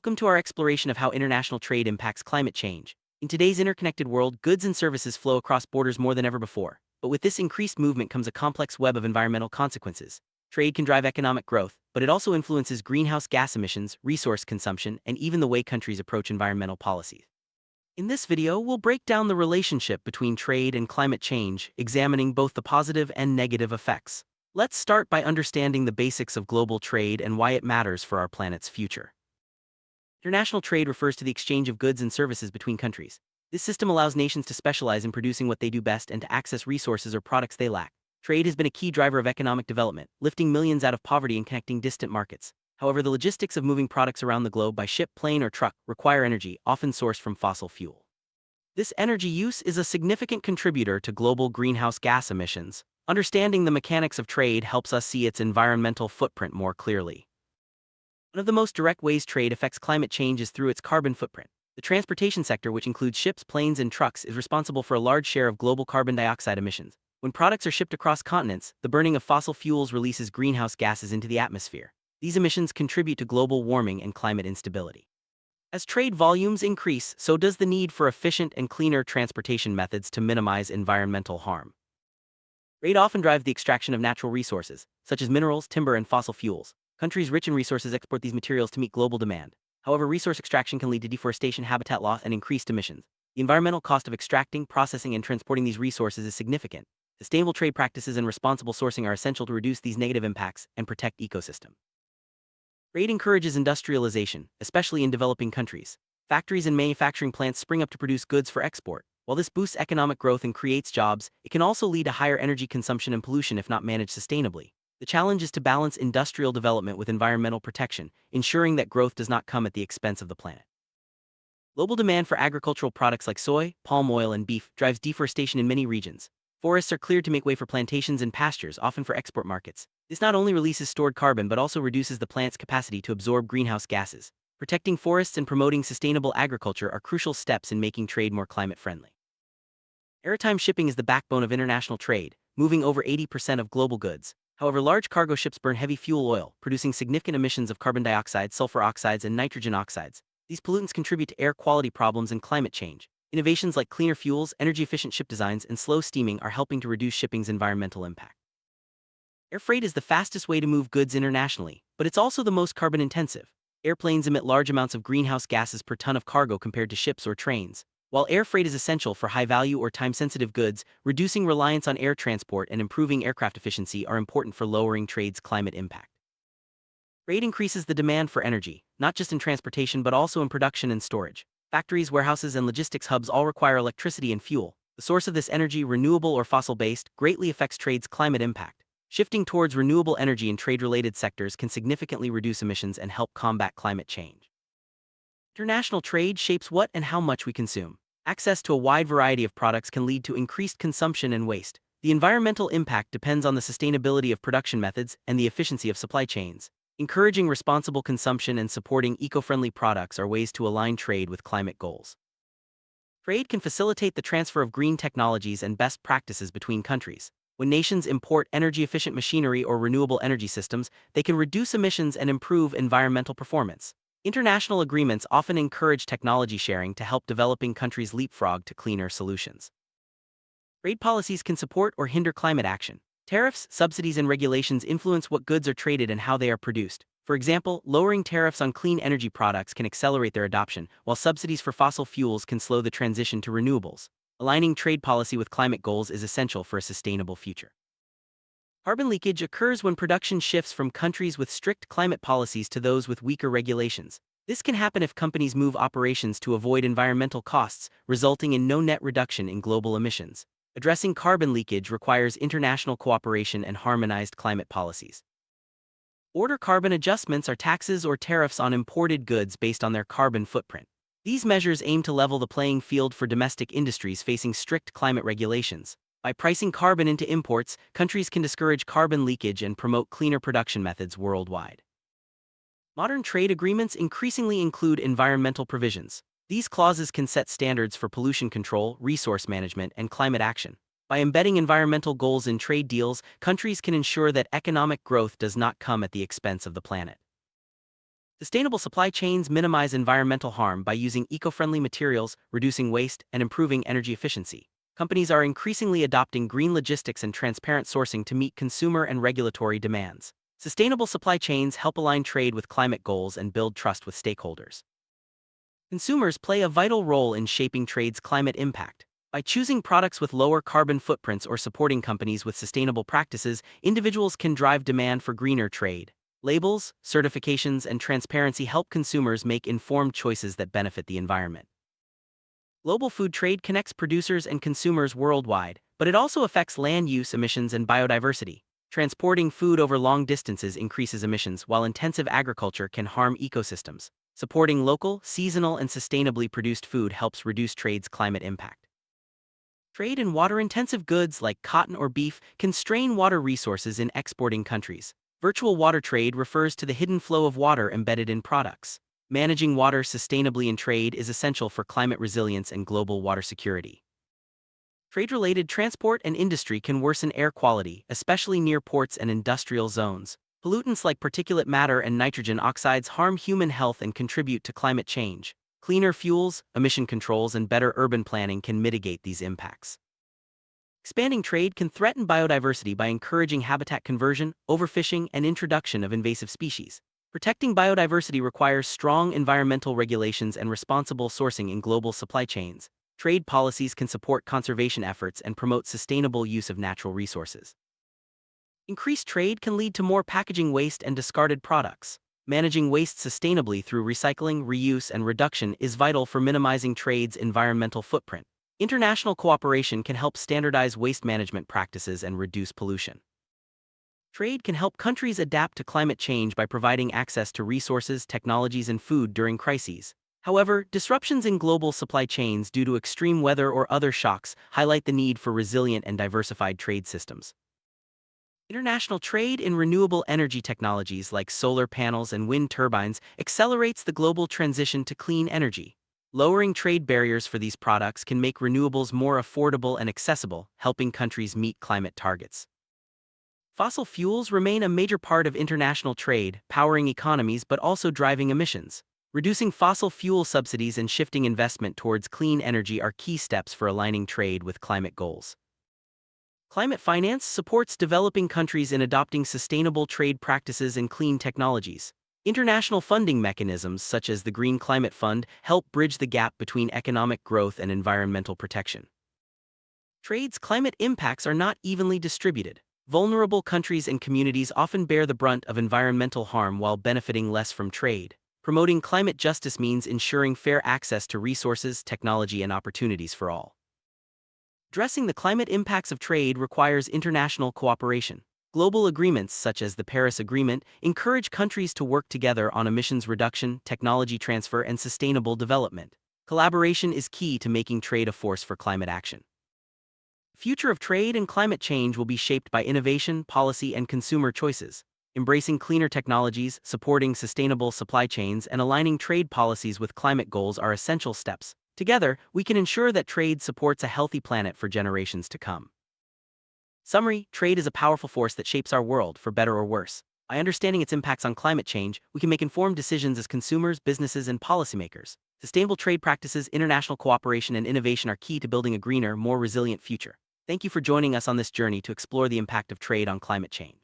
Welcome to our exploration of how international trade impacts climate change. In today's interconnected world, goods and services flow across borders more than ever before. But with this increased movement comes a complex web of environmental consequences. Trade can drive economic growth, but it also influences greenhouse gas emissions, resource consumption, and even the way countries approach environmental policies. In this video, we'll break down the relationship between trade and climate change, examining both the positive and negative effects. Let's start by understanding the basics of global trade and why it matters for our planet's future. International trade refers to the exchange of goods and services between countries. This system allows nations to specialize in producing what they do best and to access resources or products they lack. Trade has been a key driver of economic development, lifting millions out of poverty and connecting distant markets. However, the logistics of moving products around the globe by ship, plane, or truck require energy, often sourced from fossil fuel. This energy use is a significant contributor to global greenhouse gas emissions. Understanding the mechanics of trade helps us see its environmental footprint more clearly. One of the most direct ways trade affects climate change is through its carbon footprint. The transportation sector, which includes ships, planes, and trucks, is responsible for a large share of global carbon dioxide emissions. When products are shipped across continents, the burning of fossil fuels releases greenhouse gases into the atmosphere. These emissions contribute to global warming and climate instability. As trade volumes increase, so does the need for efficient and cleaner transportation methods to minimize environmental harm. Trade often drives the extraction of natural resources, such as minerals, timber, and fossil fuels. Countries rich in resources export these materials to meet global demand. However, resource extraction can lead to deforestation, habitat loss, and increased emissions. The environmental cost of extracting, processing, and transporting these resources is significant. Sustainable trade practices and responsible sourcing are essential to reduce these negative impacts and protect ecosystems. Trade encourages industrialization, especially in developing countries. Factories and manufacturing plants spring up to produce goods for export. While this boosts economic growth and creates jobs, it can also lead to higher energy consumption and pollution if not managed sustainably. The challenge is to balance industrial development with environmental protection, ensuring that growth does not come at the expense of the planet. Global demand for agricultural products like soy, palm oil, and beef drives deforestation in many regions. Forests are cleared to make way for plantations and pastures, often for export markets. This not only releases stored carbon but also reduces the plant's capacity to absorb greenhouse gases. Protecting forests and promoting sustainable agriculture are crucial steps in making trade more climate-friendly. Maritime shipping is the backbone of international trade, moving over 80% of global goods. However, large cargo ships burn heavy fuel oil, producing significant emissions of carbon dioxide, sulfur oxides, and nitrogen oxides. These pollutants contribute to air quality problems and climate change. Innovations like cleaner fuels, energy-efficient ship designs, and slow steaming are helping to reduce shipping's environmental impact. Air freight is the fastest way to move goods internationally, but it's also the most carbon-intensive. Airplanes emit large amounts of greenhouse gases per ton of cargo compared to ships or trains. While air freight is essential for high-value or time-sensitive goods, reducing reliance on air transport and improving aircraft efficiency are important for lowering trade's climate impact. Trade increases the demand for energy, not just in transportation but also in production and storage. Factories, warehouses, and logistics hubs all require electricity and fuel. The source of this energy, renewable or fossil-based, greatly affects trade's climate impact. Shifting towards renewable energy in trade-related sectors can significantly reduce emissions and help combat climate change. International trade shapes what and how much we consume. Access to a wide variety of products can lead to increased consumption and waste. The environmental impact depends on the sustainability of production methods and the efficiency of supply chains. Encouraging responsible consumption and supporting eco-friendly products are ways to align trade with climate goals. Trade can facilitate the transfer of green technologies and best practices between countries. When nations import energy-efficient machinery or renewable energy systems, they can reduce emissions and improve environmental performance. International agreements often encourage technology sharing to help developing countries leapfrog to cleaner solutions. Trade policies can support or hinder climate action. Tariffs, subsidies, and regulations influence what goods are traded and how they are produced. For example, lowering tariffs on clean energy products can accelerate their adoption, while subsidies for fossil fuels can slow the transition to renewables. Aligning trade policy with climate goals is essential for a sustainable future. Carbon leakage occurs when production shifts from countries with strict climate policies to those with weaker regulations. This can happen if companies move operations to avoid environmental costs, resulting in no net reduction in global emissions. Addressing carbon leakage requires international cooperation and harmonized climate policies. Border carbon adjustments are taxes or tariffs on imported goods based on their carbon footprint. These measures aim to level the playing field for domestic industries facing strict climate regulations. By pricing carbon into imports, countries can discourage carbon leakage and promote cleaner production methods worldwide. Modern trade agreements increasingly include environmental provisions. These clauses can set standards for pollution control, resource management, and climate action. By embedding environmental goals in trade deals, countries can ensure that economic growth does not come at the expense of the planet. Sustainable supply chains minimize environmental harm by using eco-friendly materials, reducing waste, and improving energy efficiency. Companies are increasingly adopting green logistics and transparent sourcing to meet consumer and regulatory demands. Sustainable supply chains help align trade with climate goals and build trust with stakeholders. Consumers play a vital role in shaping trade's climate impact. By choosing products with lower carbon footprints or supporting companies with sustainable practices, individuals can drive demand for greener trade. Labels, certifications, and transparency help consumers make informed choices that benefit the environment. Global food trade connects producers and consumers worldwide, but it also affects land use, emissions, and biodiversity. Transporting food over long distances increases emissions, while intensive agriculture can harm ecosystems. Supporting local, seasonal, and sustainably produced food helps reduce trade's climate impact. Trade in water-intensive goods like cotton or beef can strain water resources in exporting countries. Virtual water trade refers to the hidden flow of water embedded in products. Managing water sustainably in trade is essential for climate resilience and global water security. Trade-related transport and industry can worsen air quality, especially near ports and industrial zones. Pollutants like particulate matter and nitrogen oxides harm human health and contribute to climate change. Cleaner fuels, emission controls, and better urban planning can mitigate these impacts. Expanding trade can threaten biodiversity by encouraging habitat conversion, overfishing, and introduction of invasive species. Protecting biodiversity requires strong environmental regulations and responsible sourcing in global supply chains. Trade policies can support conservation efforts and promote sustainable use of natural resources. Increased trade can lead to more packaging waste and discarded products. Managing waste sustainably through recycling, reuse, and reduction is vital for minimizing trade's environmental footprint. International cooperation can help standardize waste management practices and reduce pollution. Trade can help countries adapt to climate change by providing access to resources, technologies, and food during crises. However, disruptions in global supply chains due to extreme weather or other shocks highlight the need for resilient and diversified trade systems. International trade in renewable energy technologies like solar panels and wind turbines accelerates the global transition to clean energy. Lowering trade barriers for these products can make renewables more affordable and accessible, helping countries meet climate targets. Fossil fuels remain a major part of international trade, powering economies but also driving emissions. Reducing fossil fuel subsidies and shifting investment towards clean energy are key steps for aligning trade with climate goals. Climate finance supports developing countries in adopting sustainable trade practices and clean technologies. International funding mechanisms such as the Green Climate Fund help bridge the gap between economic growth and environmental protection. Trade's climate impacts are not evenly distributed. Vulnerable countries and communities often bear the brunt of environmental harm while benefiting less from trade. Promoting climate justice means ensuring fair access to resources, technology, and opportunities for all. Addressing the climate impacts of trade requires international cooperation. Global agreements such as the Paris Agreement encourage countries to work together on emissions reduction, technology transfer, and sustainable development. Collaboration is key to making trade a force for climate action. The future of trade and climate change will be shaped by innovation, policy, and consumer choices. Embracing cleaner technologies, supporting sustainable supply chains, and aligning trade policies with climate goals are essential steps. Together, we can ensure that trade supports a healthy planet for generations to come. Summary: trade is a powerful force that shapes our world, for better or worse. By understanding its impacts on climate change, we can make informed decisions as consumers, businesses, and policymakers. Sustainable trade practices, international cooperation, and innovation are key to building a greener, more resilient future. Thank you for joining us on this journey to explore the impact of trade on climate change.